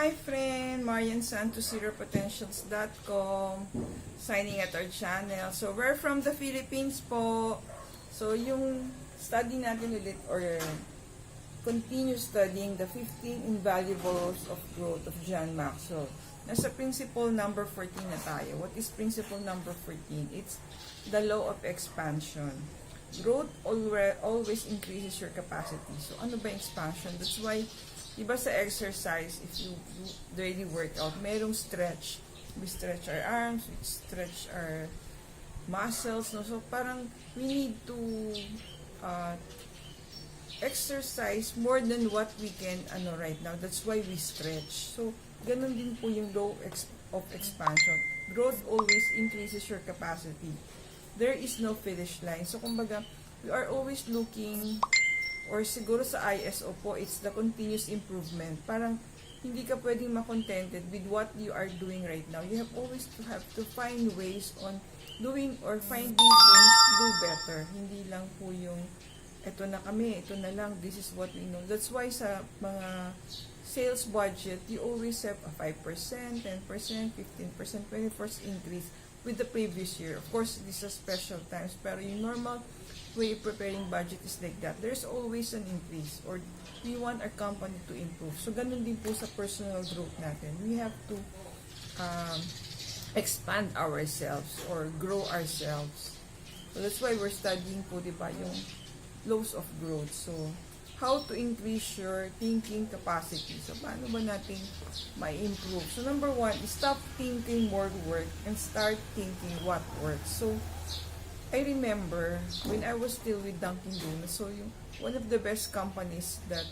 Hi friend, mariansantos0potentials.com, signing at our channel. So we're from the Philippines po. So yung study natin ulit or continue studying the 15 invaluables of growth of John Maxwell. Nasa principle number 14 na tayo. What is principle number 14? It's the law of expansion. Growth always increases your capacity. So ano ba expansion? That's why diba sa exercise, if you do daily workout, merong stretch. We stretch our arms, we stretch our muscles, no? So parang we need to exercise more than what we can right now. That's why we stretch. So ganun din po yung law of expansion. Growth always increases your capacity. There is no finish line. So kumbaga, we are always looking, or siguro sa ISO po, it's the continuous improvement. Parang hindi ka pwedeng makontented with what you are doing right now. You have to find ways on doing or finding things to do better. Hindi lang po yung eto na kami, ito na lang, this is what we know. That's why sa mga sales budget, you always have a 5%, 10%, 15%, 20% increase with the previous year. Of course, these are special times, pero yung normal way of preparing budget is like that. There's always an increase, or we want our company to improve. So, ganun din po sa personal growth natin. We have to expand ourselves or grow ourselves. So, that's why we're studying po, diba, yung laws of growth. So, how to increase your thinking capacity. So, paano ba natin ma-improve? So, number one, stop thinking more work and start thinking what works. So, I remember when I was still with Dunkin' Donuts, so one of the best companies that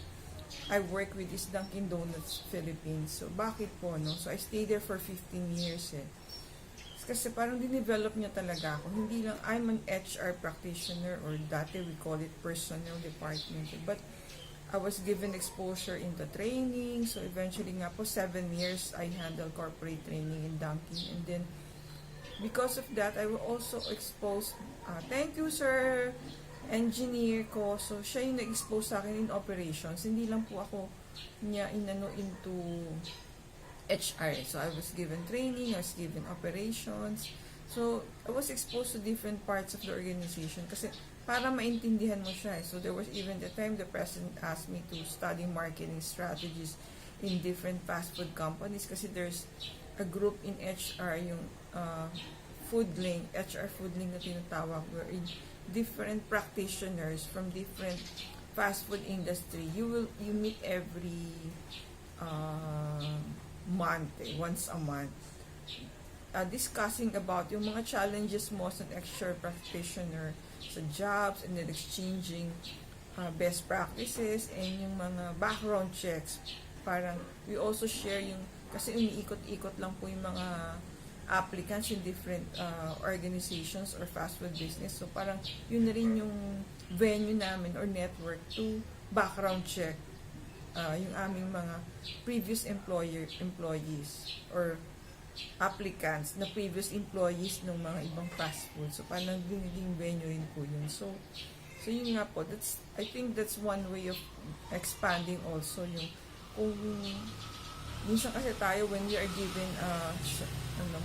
I work with is Dunkin' Donuts Philippines. So, bakit po, no? So, I stayed there for 15 years, eh. Kasi parang dinevelop niya talaga ako. Hindi lang, I'm an HR practitioner, or dati we call it personnel department. But, I was given exposure into training. So, eventually nga po, 7 years, I handled corporate training in Dunkin'. And then, because of that, I will also expose, thank you sir, engineer ko. So, siya yung nag-expose sa akin in operations. Hindi lang po ako niya into HR. So, I was given training, I was given operations. So, I was exposed to different parts of the organization kasi para maintindihan mo siya. So, there was even the time the president asked me to study marketing strategies in different fast food companies kasi there's a group in HR, yung food link, HR food link na tinatawag, where in different practitioners from different fast food industry, you meet every month, once a month, discussing about yung mga challenges mo as an HR practitioner sa jobs, and then exchanging best practices and yung mga background checks. Parang we also share yung, kasi umiikot-ikot lang po yung mga applicants in different organizations or fast food business. So parang yun na rin yung venue namin or network to background check yung aming mga previous employees or applicants na previous employees ng mga ibang fast food. So parang diniging venue rin po yun. So yun nga po, I think that's one way of expanding also yung kung minsan kasi tayo when we are given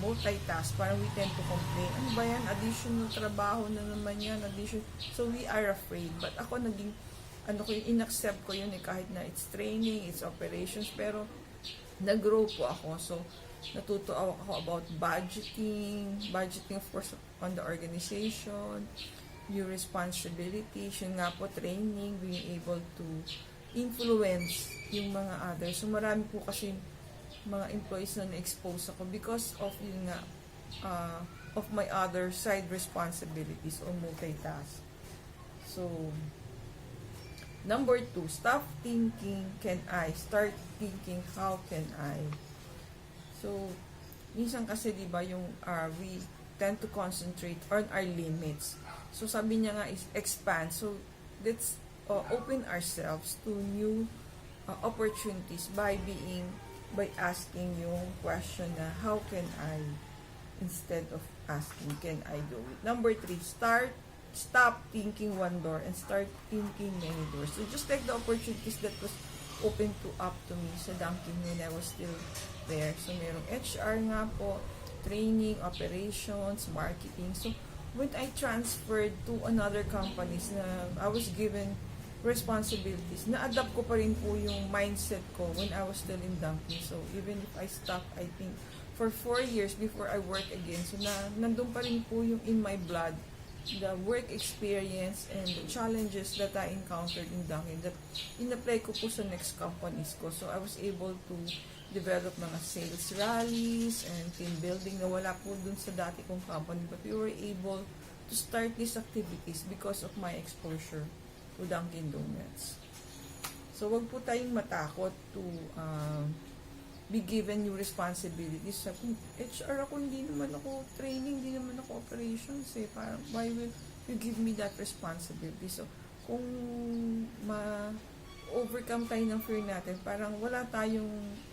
multitask, parang we tend to complain, ano ba yan, additional trabaho na naman yan, so we are afraid. But ako naging in-accept ko yun kahit na it's training, it's operations, pero nag-grow po ako. So natuto ako about budgeting of course on the organization, your responsibilities, yun nga po, training, being able to influence yung mga others. So marami po kasi mga employees na na-expose ako because of yun nga, of my other side responsibilities or multitask. So, number 2, stop thinking, can I? Start thinking, how can I? So, minsan kasi diba yung we tend to concentrate on our limits. So, sabi niya nga is expand. So, let's open ourselves to new opportunities by asking yung question na how can I, instead of asking can I do it. Number 3, stop thinking one door and start thinking many doors. So just take the opportunities that was open to up to me sa Dunkin' when I was still there. So, merong HR nga po, training, operations, marketing. So, when I transferred to another companies na I was given responsibilities, na-adapt ko pa rin po yung mindset ko when I was still in Dunkin'. So, even if I stopped, I think, for 4 years before I work again. So, nandun pa rin po yung in my blood, the work experience and the challenges that I encountered in Dunkin' that in-apply ko po sa next companies ko. So, I was able to develop mga sales rallies and team building na wala po dun sa dati kong company. But we were able to start these activities because of my exposure to Dunkin' Donuts. So, wag po tayong matakot to be given new responsibilities. Sa HR ako, hindi naman ako training, hindi naman ako operations eh. Parang, why will you give me that responsibility? So, kung overcome tayo ng fear natin, parang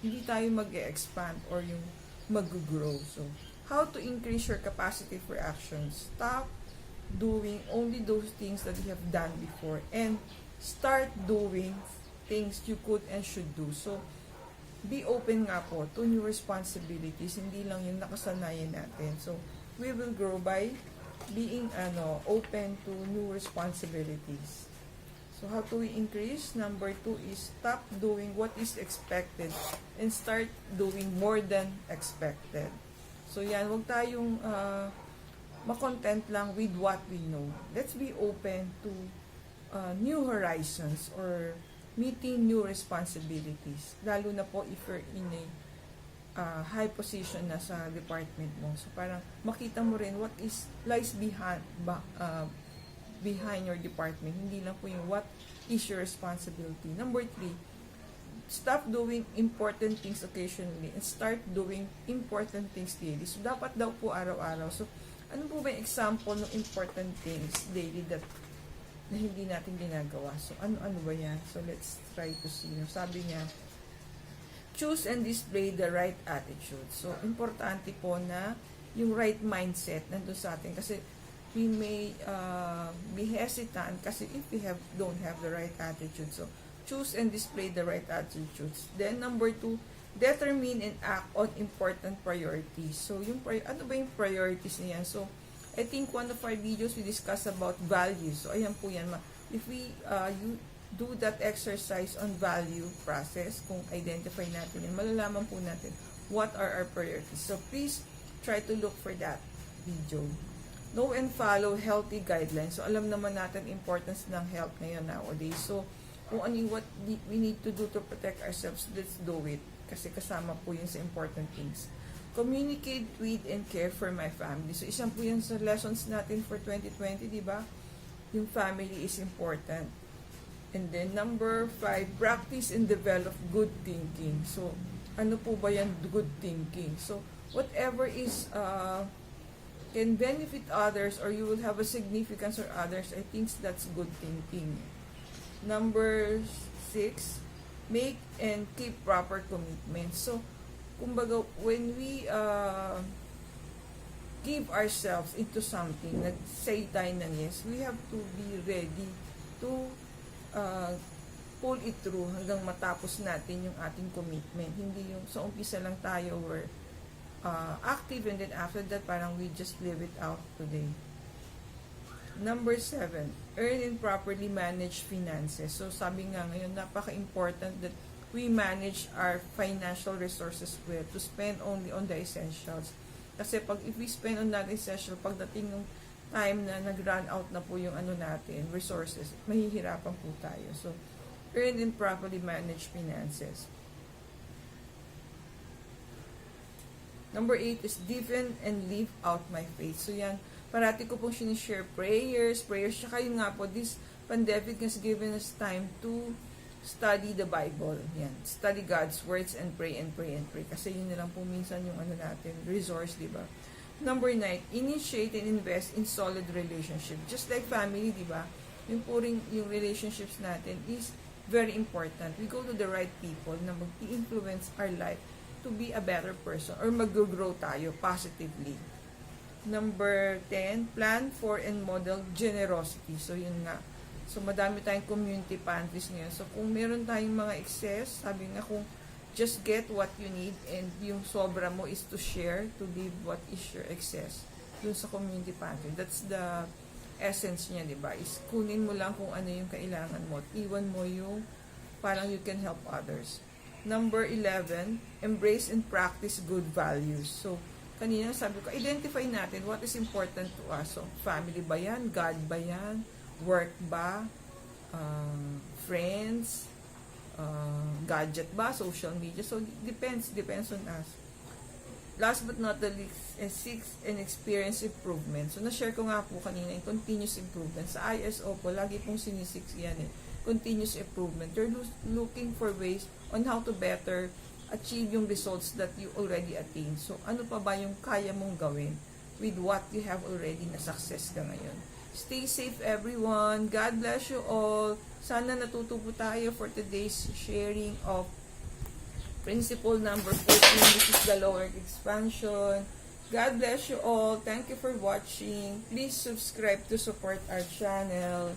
hindi tayo mag-expand or yung mag-grow. So, how to increase your capacity for action? Stop doing only those things that you have done before and start doing things you could and should do. So, be open nga po to new responsibilities, hindi lang yung nakasanayan natin. So, we will grow by being open to new responsibilities. So, how to we increase? Number 2 is stop doing what is expected and start doing more than expected. So, yan, huwag tayong makontent lang with what we know. Let's be open to new horizons or meeting new responsibilities. Lalo na po if you're in a high position na sa department mo. So, parang makita mo rin what is lies behind your department. Hindi lang po yung what is your responsibility. Number 3, stop doing important things occasionally and start doing important things daily. So, dapat daw po araw-araw. So, ano po ba yung example ng important things daily na hindi natin ginagawa? So, ano ba yan? So, let's try to see. Sabi niya, choose and display the right attitude. So, importante po na yung right mindset nandun sa atin. Kasi, we may be hesitant kasi if we don't have the right attitude. So, choose and display the right attitudes. Then, number 2, determine and act on important priorities. So, ano ba yung priorities niyan? So, I think one of our videos we discuss about values. So, ayan po yan. If we you do that exercise on value process, kung identify natin yan, malalaman po natin what are our priorities. So, please try to look for that video. Know and follow healthy guidelines. So, alam naman natin importance ng health ngayon nowadays. So, kung ano what we need to do to protect ourselves, let's do it. Kasi kasama po yun sa important things. Communicate with and care for my family. So, isang po yan sa lessons natin for 2020, di ba? Yung family is important. And then, number 5, practice and develop good thinking. So, ano po ba yan good thinking? So, whatever is can benefit others or you will have a significance for others, I think that's good thinking. Number 6, make and keep proper commitments. So, kumbaga, when we give ourselves into something, nag-say tayo ng yes, we have to be ready to pull it through hanggang matapos natin yung ating commitment. Hindi yung sa umpisa lang tayo were active and then after that parang we just live it out today. Number 7, earn and properly manage finances. So, sabi nga ngayon, napaka-important that we manage our financial resources well to spend only on the essentials. Kasi if we spend on that essential, pagdating ng time na nag-run out na po yung natin, resources, mahihirapan po tayo. So, earn and properly manage finances. Number 8 is defend and live out my faith. So, yan, parati ko pong sinishare prayers, tsaka yun nga po, this pandemic has given us time to study the Bible. Yan. Study God's words and pray and pray and pray. Kasi yun na lang po minsan yung natin, resource, di ba? Number 9, initiate and invest in solid relationship. Just like family, di ba? Yung relationships natin is very important. We go to the right people na mag-influence our life to be a better person or mag-grow tayo positively. Number 10, plan for and model generosity. So, yun nga. So, madami tayong community pantries ngayon. So, kung meron tayong mga excess, sabi nga kung just get what you need and yung sobra mo is to share, to leave what is your excess dun sa community pantry. That's the essence niya, di ba? Is kunin mo lang kung ano yung kailangan mo at iwan mo yung parang you can help others. Number 11, embrace and practice good values. So, kanina sabi ko, identify natin what is important to us. So, family ba yan? God ba yan? Work ba? Friends? Gadget ba? Social media? So, depends on us. Last but not the least, seek and experience improvement. So, na-share ko nga po kanina yung continuous improvement. Sa ISO po, lagi pong sinisik yan eh. Continuous improvement. You're looking for ways on how to better achieve yung results that you already attained. So, ano pa ba yung kaya mong gawin with what you have already na success ka ngayon? Stay safe, everyone. God bless you all. Sana natuto po tayo for today's sharing of principle number 14, which is the lower expansion. God bless you all. Thank you for watching. Please subscribe to support our channel.